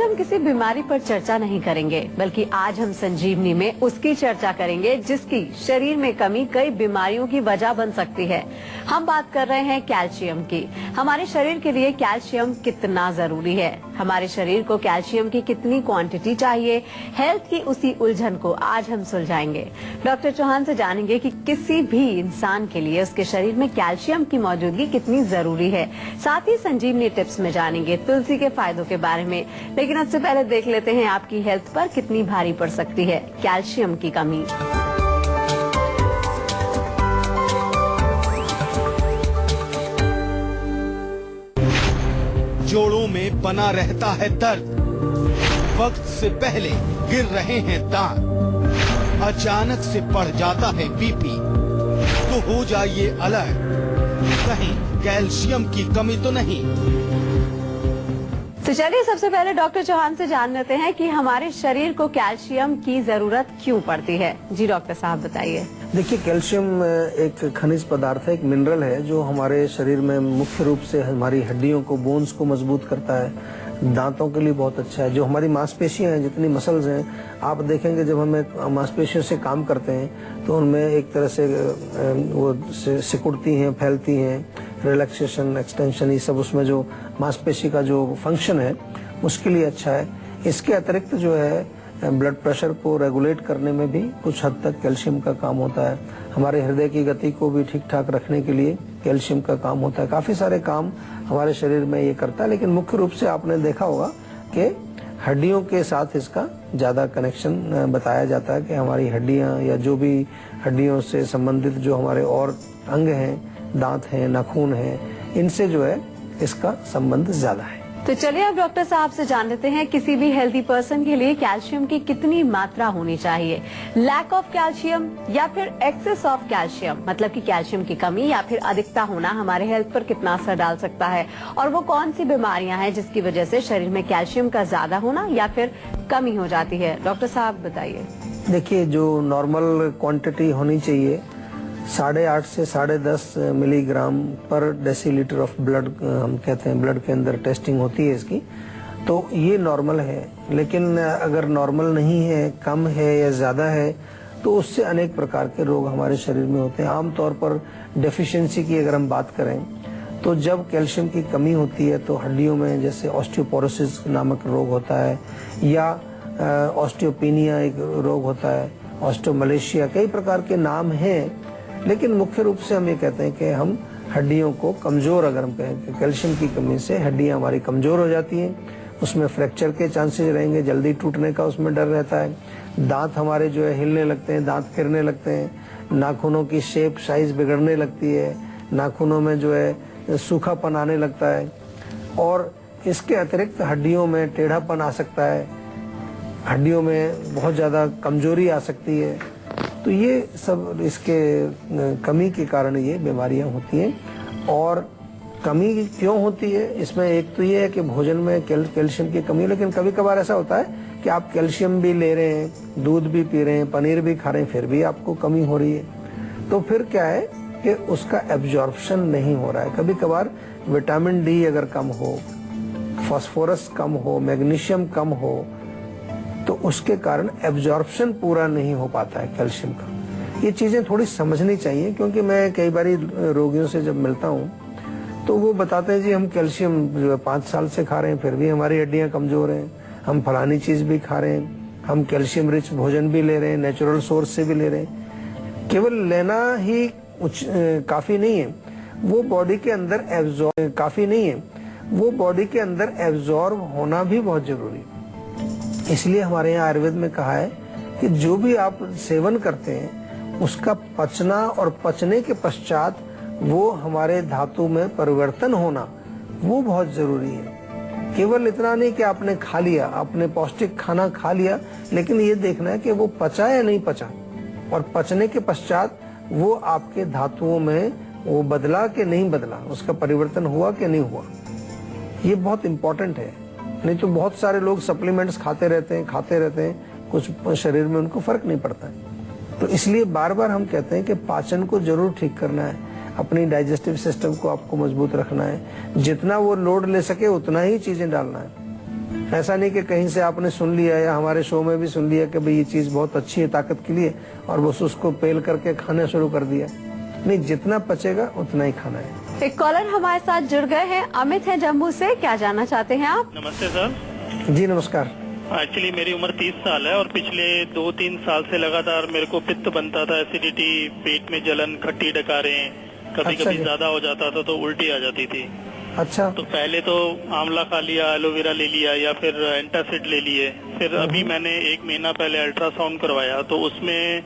आज हम किसी बीमारी पर चर्चा नहीं करेंगे, बल्कि आज हम संजीवनी में उसकी चर्चा करेंगे जिसकी शरीर में कमी कई बीमारियों की वजह बन सकती है। हम बात कर रहे हैं कैल्शियम की। हमारे शरीर के लिए कैल्शियम कितना जरूरी है, हमारे शरीर को कैल्शियम की कितनी क्वांटिटी चाहिए, हेल्थ की उसी उलझन को आज हम सुलझाएंगे। डॉक्टर चौहान से जानेंगे कि किसी भी इंसान के लिए उसके शरीर में कैल्शियम की मौजूदगी कितनी जरूरी है। साथ ही संजीवनी टिप्स में जानेंगे तुलसी के फायदों के बारे में। लेकिन उससे पहले देख लेते हैं आपकी हेल्थ पर कितनी भारी पड़ सकती है कैल्शियम की कमी। जोड़ों में बना रहता है दर्द, वक्त से पहले गिर रहे हैं दांत, अचानक से बढ़ जाता है बीपी, तो हो जाइए अलर्ट, कहीं कैल्शियम की कमी तो नहीं। तो चलिए सबसे पहले डॉक्टर चौहान से जान लेते हैं कि हमारे शरीर को कैल्शियम की जरूरत क्यों पड़ती है। जी डॉक्टर साहब बताइए। देखिए, कैल्शियम एक खनिज पदार्थ है, एक मिनरल है जो हमारे शरीर में मुख्य रूप से हमारी हड्डियों को, बोन्स को मजबूत करता है, दांतों के लिए बहुत अच्छा है। जो हमारी मांसपेशियां हैं, जितनी मसल्स हैं, आप देखेंगे जब हमें मांसपेशियों से काम करते हैं तो उनमें एक तरह से वो सिकुड़ती हैं, फैलती हैं, रिलैक्सेशन, एक्सटेंशन, ये सब उसमें जो मांसपेशी का जो फंक्शन है उसके लिए अच्छा है। इसके अतिरिक्त जो है ब्लड प्रेशर को रेगुलेट करने में भी कुछ हद तक कैल्शियम का काम होता है। हमारे हृदय की गति को भी ठीक ठाक रखने के लिए कैल्शियम का काम होता है। काफी सारे काम हमारे शरीर में ये करता है, लेकिन मुख्य रूप से आपने देखा होगा कि हड्डियों के साथ इसका ज्यादा कनेक्शन बताया जाता है कि हमारी हड्डियां या जो भी हड्डियों से संबंधित जो हमारे और अंग हैं, दांत हैं, नाखून हैं, इनसे जो है इसका संबंध ज्यादा है। तो चलिए अब डॉक्टर साहब से जान लेते हैं किसी भी हेल्दी पर्सन के लिए कैल्शियम की कितनी मात्रा होनी चाहिए। लैक ऑफ कैल्शियम या फिर एक्सेस ऑफ कैल्शियम, मतलब कि कैल्शियम की कमी या फिर अधिकता होना हमारे हेल्थ पर कितना असर डाल सकता है, और वो कौन सी बीमारियां हैं जिसकी वजह से शरीर में कैल्शियम का ज्यादा होना या फिर कमी हो जाती है। डॉक्टर साहब बताइए। देखिए, जो नॉर्मल क्वांटिटी होनी चाहिए 8.5 से 10.5 मिलीग्राम पर डेसीलीटर ऑफ ब्लड, हम कहते हैं ब्लड के अंदर टेस्टिंग होती है इसकी, तो ये नॉर्मल है। लेकिन अगर नॉर्मल नहीं है, कम है या ज्यादा है, तो उससे अनेक प्रकार के रोग हमारे शरीर में होते हैं। आमतौर पर डेफिशिएंसी की अगर हम बात करें तो जब कैल्शियम की कमी होती है तो हड्डियों में जैसे ऑस्टियोपोरोसिस नामक रोग होता है, या ऑस्टियोपेनिया एक रोग होता है, ऑस्टियोमलेशिया, कई प्रकार के नाम हैं। लेकिन मुख्य रूप से हम ये कहते हैं कि हम हड्डियों को कमजोर, अगर हम कहें कि कैल्शियम की कमी से हड्डियां हमारी कमजोर हो जाती हैं, उसमें फ्रैक्चर के चांसेस रहेंगे, जल्दी टूटने का उसमें डर रहता है, दांत हमारे जो है हिलने लगते हैं, दांत फिरने लगते हैं, नाखूनों की शेप साइज बिगड़ने लगती है, नाखूनों में जो है सूखापन आने लगता है, और इसके अतिरिक्त हड्डियों में टेढ़ापन आ सकता है, हड्डियों में बहुत ज्यादा कमजोरी आ सकती है। तो ये सब इसके कमी के कारण ये बीमारियां होती हैं। और कमी क्यों होती है, इसमें एक तो ये है कि भोजन में कैल्शियम की कमी है, लेकिन कभी कभार ऐसा होता है कि आप कैल्शियम भी ले रहे हैं, दूध भी पी रहे हैं, पनीर भी खा रहे हैं, फिर भी आपको कमी हो रही है। तो फिर क्या है कि उसका एब्जॉर्प्शन नहीं हो रहा है। कभी कभार विटामिन डी अगर कम हो, फास्फोरस कम हो, मैग्नीशियम कम हो, तो उसके कारण एब्जॉर्प्शन पूरा नहीं हो पाता है कैल्शियम का। ये चीजें थोड़ी समझनी चाहिए, क्योंकि मैं कई बार रोगियों से जब मिलता हूँ तो वो बताते हैं जी हम कैल्शियम जो है 5 साल से खा रहे हैं, फिर भी हमारी हड्डियां कमजोर हैं, हम फलानी चीज भी खा रहे हैं, हम कैल्शियम रिच भोजन भी ले रहे हैं, नेचुरल सोर्स से भी ले रहे हैं। केवल लेना ही काफी नहीं है, वो बॉडी के अंदर एब्जॉर्ब होना भी बहुत जरूरी है। इसलिए हमारे यहाँ आयुर्वेद में कहा है कि जो भी आप सेवन करते हैं उसका पचना और पचने के पश्चात वो हमारे धातु में परिवर्तन होना, वो बहुत जरूरी है। केवल इतना नहीं कि आपने खा लिया, आपने पौष्टिक खाना खा लिया, लेकिन ये देखना है कि वो पचा या नहीं पचा, और पचने के पश्चात वो आपके धातुओं में वो बदला कि नहीं बदला, उसका परिवर्तन हुआ कि नहीं हुआ। ये बहुत इंपॉर्टेंट है। नहीं तो बहुत सारे लोग सप्लीमेंट्स खाते रहते हैं, कुछ शरीर में उनको फर्क नहीं पड़ता है। तो इसलिए बार बार हम कहते हैं कि पाचन को जरूर ठीक करना है, अपनी डाइजेस्टिव सिस्टम को आपको मजबूत रखना है, जितना वो लोड ले सके उतना ही चीजें डालना है। ऐसा नहीं कि कहीं से आपने सुन लिया या हमारे शो में भी सुन लिया कि भाई ये चीज बहुत अच्छी है ताकत के लिए और बस उसको पेल करके खाना शुरू कर दिया। नहीं, जितना पचेगा उतना ही खाना है। एक कॉलर हमारे साथ जुड़ गए हैं, अमित है जम्मू से। क्या जानना चाहते हैं आप? नमस्ते सर। जी नमस्कार। एक्चुअली मेरी उम्र 30 साल है और पिछले 2-3 साल से लगातार मेरे को पित्त बनता था, एसिडिटी, पेट में जलन, खट्टी डकारें, कभी अच्छा कभी जी। ज्यादा हो जाता था तो उल्टी आ जाती थी। अच्छा। तो पहले तो आंवला खा लिया, एलोवेरा ले लिया या फिर एंटासिड ले लिए। फिर अभी मैंने 1 महीना पहले अल्ट्रासाउंड करवाया तो उसमें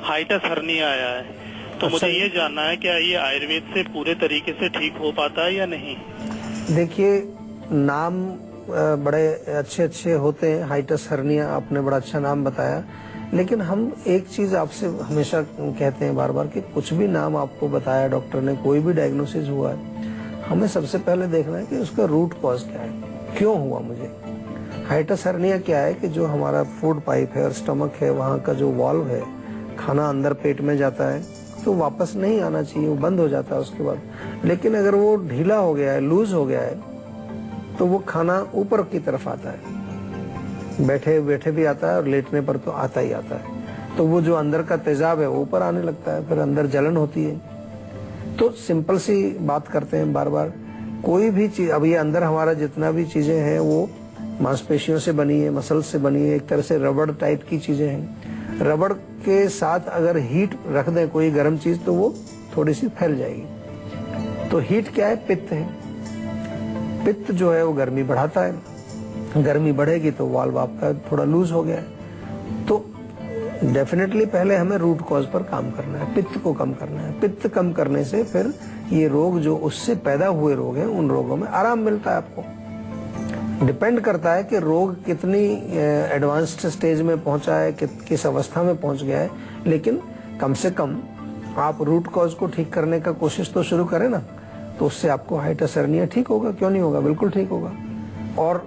हाइटस हर्निया आया है। तो अच्छा। मुझे ये जानना है क्या ये आयुर्वेद से पूरे तरीके से ठीक हो पाता है या नहीं? देखिए, नाम बड़े अच्छे अच्छे होते हैं, हाइटस हर्निया आपने बड़ा अच्छा नाम बताया, लेकिन हम एक चीज आपसे हमेशा कहते हैं बार बार कि कुछ भी नाम आपको बताया डॉक्टर ने, कोई भी डायग्नोसिस हुआ है, हमें सबसे पहले देखना है कि उसका रूट कॉज क्या है, क्यों हुआ मुझे। हाइटस हर्निया क्या है कि जो हमारा फूड पाइप है और स्टमक है, वहाँ का जो वाल्व है, खाना अंदर पेट में जाता है तो वापस नहीं आना चाहिए, वो बंद हो जाता है उसके बाद। लेकिन अगर वो ढीला हो गया है, लूज हो गया है, तो वो खाना ऊपर की तरफ आता है, बैठे बैठे भी आता है और लेटने पर तो आता ही आता है। तो वो जो अंदर का तेजाब है वो ऊपर आने लगता है, फिर अंदर जलन होती है। तो सिंपल सी बात करते हैं बार बार, कोई भी चीज, अब ये अंदर हमारा जितना भी चीजें हैं वो मांसपेशियों से बनी है, मसल से बनी है, एक तरह से रबड़ टाइप की चीजें हैं। रबड़ के साथ अगर हीट रख दें कोई गर्म चीज तो वो थोड़ी सी फैल जाएगी। तो हीट क्या है? पित्त है। पित्त जो है वो गर्मी बढ़ाता है, गर्मी बढ़ेगी तो वाल्व आपका थोड़ा लूज हो गया है। तो डेफिनेटली पहले हमें रूट कॉज पर काम करना है, पित्त को कम करना है। पित्त कम करने से फिर ये रोग जो उससे पैदा हुए रोग हैं, उन रोगों में आराम मिलता है आपको। डिपेंड करता है कि रोग कितनी एडवांस्ड स्टेज में पहुंचा है, किस अवस्था में पहुंच गया है, लेकिन कम से कम आप रूट कॉज को ठीक करने का कोशिश तो शुरू करें ना, तो उससे आपको हाइटस हर्निया ठीक होगा। क्यों नहीं होगा? बिल्कुल ठीक होगा। और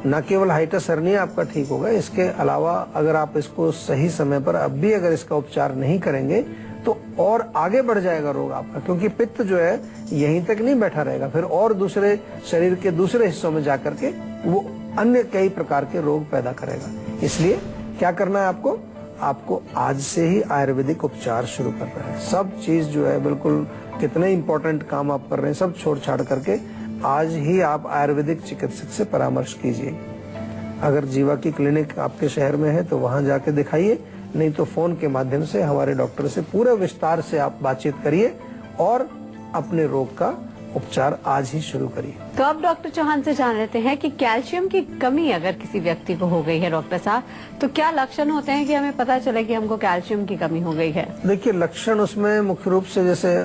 न केवल हाइटस हर्निया आपका ठीक होगा, इसके अलावा अगर आप इसको सही समय पर अब भी अगर इसका उपचार नहीं करेंगे तो और आगे बढ़ जाएगा रोग आपका, क्योंकि पित्त जो है यहीं तक नहीं बैठा रहेगा, फिर और दूसरे शरीर के दूसरे हिस्सों में जाकर के वो अन्य कई प्रकार के रोग पैदा करेगा। इसलिए क्या करना है आपको? आपको आज से ही आयुर्वेदिक उपचार शुरू करना है। सब चीज जो है बिल्कुल, कितने इंपॉर्टेंट काम आप कर रहे हैं सब छोड़ छाड़ करके आज ही आप आयुर्वेदिक चिकित्सक से परामर्श कीजिए। अगर जीवा की क्लिनिक आपके शहर में है तो वहां जाके दिखाइए, नहीं तो फोन के माध्यम से हमारे डॉक्टर से पूरे विस्तार से आप बातचीत करिए और अपने रोग का उपचार आज ही शुरू करिए। तो अब डॉक्टर चौहान से जान लेते हैं कि कैल्शियम की कमी अगर किसी व्यक्ति को हो गई है डॉक्टर साहब, तो क्या लक्षण होते हैं कि हमें पता चले कि हमको कैल्शियम की कमी हो गई है? देखिए, लक्षण उसमें मुख्य रूप से जैसे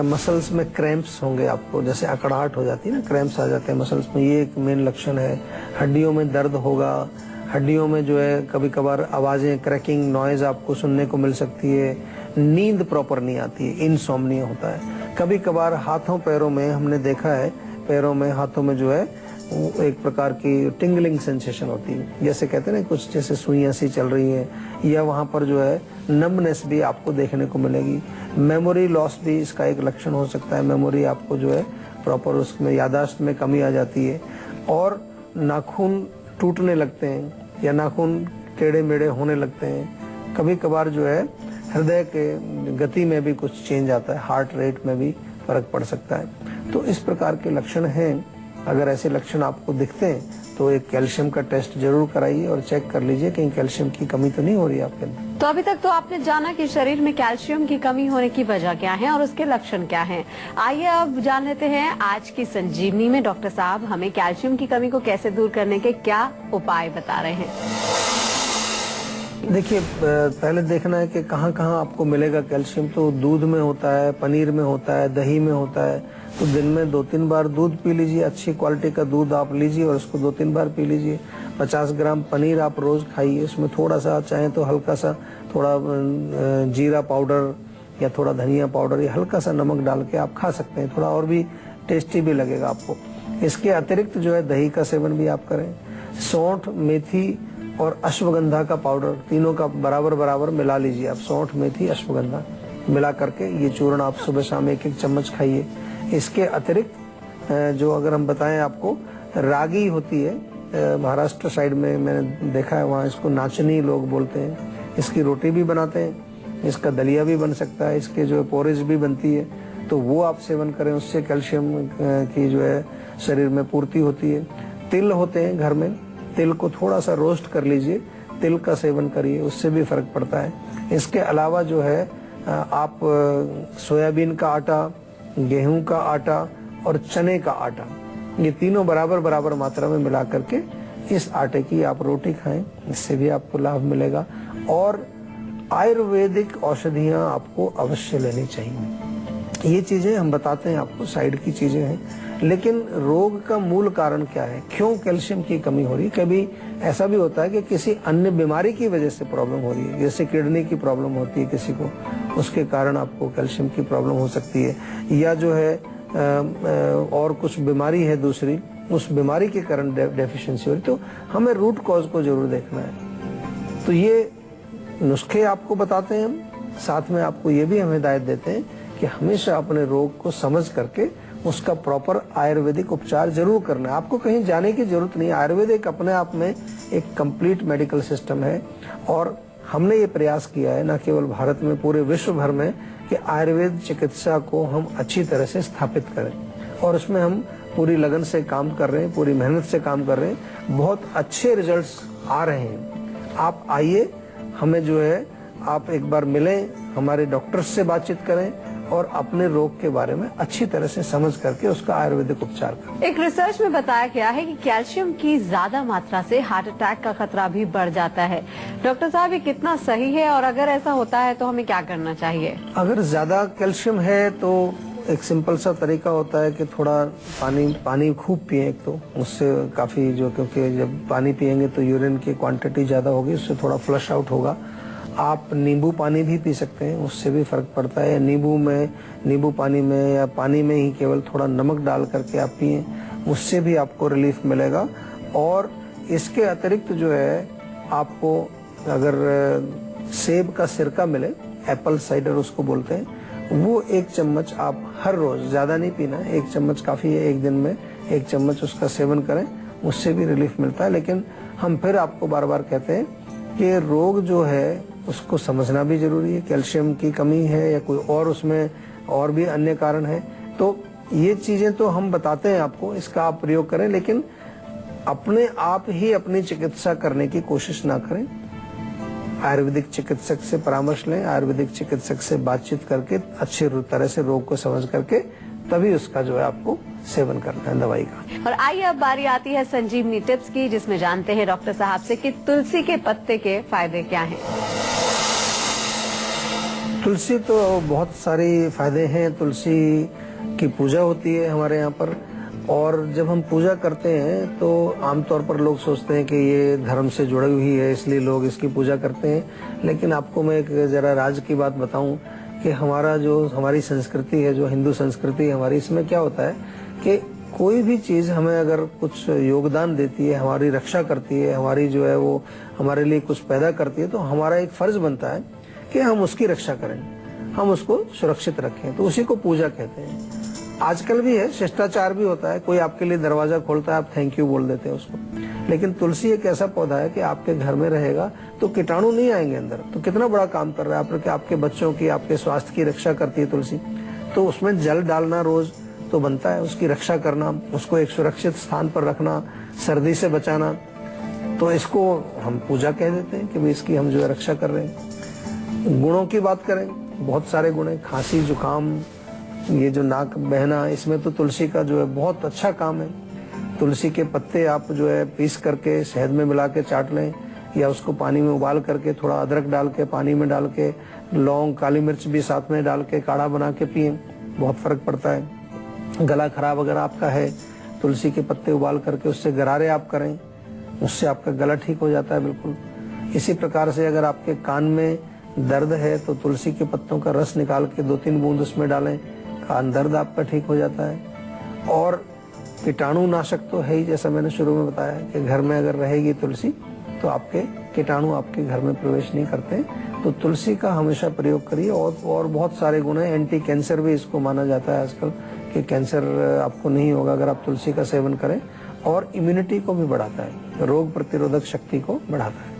मसल्स में क्रैम्प्स होंगे, आपको जैसे अकड़ाहट हो जाती है ना, क्रैम्प्स आ जाते हैं मसल्स में, ये एक मेन लक्षण है। हड्डियों में दर्द होगा, हड्डियों में जो है कभी कभार आवाजें, क्रैकिंग नॉइज आपको सुनने को मिल सकती है। नींद प्रॉपर नहीं आती है, इनसोम्निया होता है। कभी कभार हाथों पैरों में हमने देखा है, पैरों में हाथों में जो है वो एक प्रकार की टिंगलिंग सेंसेशन होती है, जैसे कहते हैं ना कुछ जैसे सुइयां सी चल रही है, या वहां पर जो है नमनेस भी आपको देखने को मिलेगी। मेमोरी लॉस भी इसका एक लक्षण हो सकता है, मेमोरी आपको जो है प्रॉपर उसमें याददाश्त में कमी आ जाती है। और नाखून टूटने लगते हैं या नाखून टेढ़े मेढ़े होने लगते हैं। कभी कभार जो है हृदय के गति में भी कुछ चेंज आता है, हार्ट रेट में भी फर्क पड़ सकता है। तो इस प्रकार के लक्षण हैं। अगर ऐसे लक्षण आपको दिखते हैं तो एक कैल्शियम का टेस्ट जरूर कराइए और चेक कर लीजिए कहीं कैल्शियम की कमी तो नहीं हो रही है आपके अंदर। तो अभी तक तो आपने जाना कि शरीर में कैल्शियम की कमी होने की वजह क्या है और उसके लक्षण क्या हैं। आइए अब जान लेते हैं आज की संजीवनी में डॉक्टर साहब हमें कैल्शियम की कमी को कैसे दूर करने के क्या उपाय बता रहे हैं। देखिए, पहले देखना है कि कहाँ कहाँ आपको मिलेगा कैल्शियम। तो दूध में होता है, पनीर में होता है, दही में होता है। तो दिन में 2-3 बार दूध पी लीजिए, अच्छी क्वालिटी का दूध आप लीजिए और उसको 2-3 बार पी लीजिए। 50 ग्राम पनीर आप रोज खाइए, उसमें थोड़ा सा चाहे तो हल्का सा थोड़ा जीरा पाउडर या थोड़ा धनिया पाउडर या हल्का सा नमक डाल के आप खा सकते हैं, थोड़ा और भी टेस्टी भी लगेगा आपको। इसके अतिरिक्त जो है दही का सेवन भी आप करें। सौंठ, मेथी और अश्वगंधा का पाउडर, तीनों का बराबर बराबर मिला लीजिए आप। सौंठ, मेथी, अश्वगंधा मिला करके ये चूर्ण आप सुबह शाम 1-1 चम्मच खाइए। इसके अतिरिक्त जो अगर हम बताएं आपको, रागी होती है, महाराष्ट्र साइड में मैंने देखा है, वहाँ इसको नाचनी लोग बोलते हैं। इसकी रोटी भी बनाते हैं, इसका दलिया भी बन सकता है, इसके जो पोरेज भी बनती है, तो वो आप सेवन करें, उससे कैल्शियम की जो है शरीर में पूर्ति होती है। तिल होते हैं घर में, तिल को थोड़ा सा रोस्ट कर लीजिए, तिल का सेवन करिए, उससे भी फर्क पड़ता है। इसके अलावा जो है आप सोयाबीन का आटा, गेहूं का आटा और चने का आटा, ये तीनों बराबर बराबर मात्रा में मिला करके इस आटे की आप रोटी खाएं, इससे भी आपको लाभ मिलेगा। और आयुर्वेदिक औषधियां आपको अवश्य लेनी चाहिए। ये चीजें हम बताते हैं आपको, साइड की चीजें हैं, लेकिन रोग का मूल कारण क्या है, क्यों कैल्शियम की कमी हो रही है। कभी ऐसा भी होता है कि किसी अन्य बीमारी की वजह से प्रॉब्लम हो रही है, जैसे किडनी की प्रॉब्लम होती है किसी को, उसके कारण आपको कैल्शियम की प्रॉब्लम हो सकती है, या जो है और कुछ बीमारी है दूसरी, उस बीमारी के कारण डेफिशिएंसी हो रही, तो हमें रूट कॉज को जरूर देखना है। तो ये नुस्खे आपको बताते हैं हम, साथ में आपको ये भी हम हिदायत देते हैं कि हमेशा अपने रोग को समझ करके उसका प्रॉपर आयुर्वेदिक उपचार जरूर करना है। आपको कहीं जाने की जरूरत नहीं है। आयुर्वेदिक अपने आप में एक कंप्लीट मेडिकल सिस्टम है, और हमने ये प्रयास किया है न केवल भारत में, पूरे विश्व भर में, कि आयुर्वेद चिकित्सा को हम अच्छी तरह से स्थापित करें, और उसमें हम पूरी लगन से काम कर रहे हैं, पूरी मेहनत से काम कर रहे हैं। बहुत अच्छे रिजल्ट्स आ रहे हैं। आप आइए, हमें जो है आप एक बार मिलें, हमारे डॉक्टर्स से बातचीत करें और अपने रोग के बारे में अच्छी तरह से समझ करके उसका आयुर्वेदिक उपचार करें। एक रिसर्च में बताया गया है कि कैल्शियम की ज्यादा मात्रा से हार्ट अटैक का खतरा भी बढ़ जाता है। डॉक्टर साहब, ये कितना सही है, और अगर ऐसा होता है तो हमें क्या करना चाहिए? अगर ज्यादा कैल्शियम है तो एक सिंपल सा तरीका होता है कि थोड़ा पानी खूब पिए। एक तो उससे काफी जो, क्योंकि जब पानी पिएंगे तो यूरिन की क्वांटिटी ज्यादा होगी, उससे थोड़ा फ्लश आउट होगा। आप नींबू पानी भी पी सकते हैं, उससे भी फर्क पड़ता है। नींबू पानी में या पानी में ही केवल थोड़ा नमक डाल करके आप पिए, उससे भी आपको रिलीफ मिलेगा। और इसके अतिरिक्त जो है आपको अगर सेब का सिरका मिले, एप्पल साइडर उसको बोलते हैं, वो 1 चम्मच आप हर रोज, ज्यादा नहीं पीना है, 1 चम्मच काफी है, एक दिन में 1 चम्मच उसका सेवन करें, उससे भी रिलीफ मिलता है। लेकिन हम फिर आपको बार बार कहते हैं कि रोग जो है उसको समझना भी जरूरी है, कैल्शियम की कमी है या कोई और उसमें और भी अन्य कारण है। तो ये चीजें तो हम बताते हैं आपको, इसका आप प्रयोग करें, लेकिन अपने आप ही अपनी चिकित्सा करने की कोशिश ना करें। आयुर्वेदिक चिकित्सक से परामर्श लें, आयुर्वेदिक चिकित्सक से बातचीत करके अच्छी तरह से रोग को समझ करके तभी उसका जो है आपको सेवन करना है दवाई का। और आइए अब बारी आती है संजीवनी टिप्स की, जिसमें जानते हैं डॉक्टर साहब से कि तुलसी के पत्ते के फायदे क्या हैं। तुलसी तो बहुत सारी फायदे हैं। तुलसी की पूजा होती है हमारे यहाँ पर, और जब हम पूजा करते हैं तो आमतौर पर लोग सोचते हैं कि ये धर्म से जुड़ी हुई है, इसलिए लोग इसकी पूजा करते हैं। लेकिन आपको मैं एक जरा राज की बात बताऊं कि हमारी संस्कृति है, जो हिंदू संस्कृति है हमारी, इसमें क्या होता है कि कोई भी चीज हमें अगर कुछ योगदान देती है, हमारी रक्षा करती है, हमारी जो है वो हमारे लिए कुछ पैदा करती है, तो हमारा एक फर्ज बनता है कि हम उसकी रक्षा करें, हम उसको सुरक्षित रखें। तो उसी को पूजा कहते हैं। आजकल भी है, शिष्टाचार भी होता है, कोई आपके लिए दरवाजा खोलता है, आप थैंक यू बोल देते हैं उसको। लेकिन तुलसी एक ऐसा पौधा है कि आपके घर में रहेगा तो कीटाणु नहीं आएंगे अंदर। तो कितना बड़ा काम कर रहा है आपके बच्चों की, आपके स्वास्थ्य की रक्षा करती है तुलसी। तो उसमें जल डालना रोज तो बनता है, उसकी रक्षा करना, उसको एक सुरक्षित स्थान पर रखना, सर्दी से बचाना, तो इसको हम पूजा कह देते हैं कि भाई इसकी हम जो है रक्षा कर रहे हैं। गुणों की बात करें, बहुत सारे गुण हैं। खांसी, जुकाम, ये जो नाक बहना, इसमें तो तुलसी का जो है बहुत अच्छा काम है। तुलसी के पत्ते आप जो है पीस करके शहद में मिला के चाट लें, या उसको पानी में उबाल करके थोड़ा अदरक डाल के पानी में डाल के, लौंग, काली मिर्च भी साथ में डाल के काढ़ा बना के पिए, बहुत फर्क पड़ता है। गला खराब अगर आपका है, तुलसी के पत्ते उबाल करके उससे गरारे आप करें, उससे आपका गला ठीक हो जाता है बिल्कुल। इसी प्रकार से अगर आपके कान में दर्द है तो तुलसी के पत्तों का रस निकाल के 2-3 बूंद उसमें डालें, कान दर्द आपका ठीक हो जाता है। और कीटाणु नाशक तो है ही, जैसा मैंने शुरू में बताया कि घर में अगर रहेगी तुलसी तो आपके कीटाणु आपके घर में प्रवेश नहीं करते। तो तुलसी का हमेशा प्रयोग करिए। और बहुत सारे गुण हैं। एंटी कैंसर भी इसको माना जाता है आजकल कि कैंसर आपको नहीं होगा अगर आप तुलसी का सेवन करें। और इम्यूनिटी को भी बढ़ाता है, रोग प्रतिरोधक शक्ति को बढ़ाता है।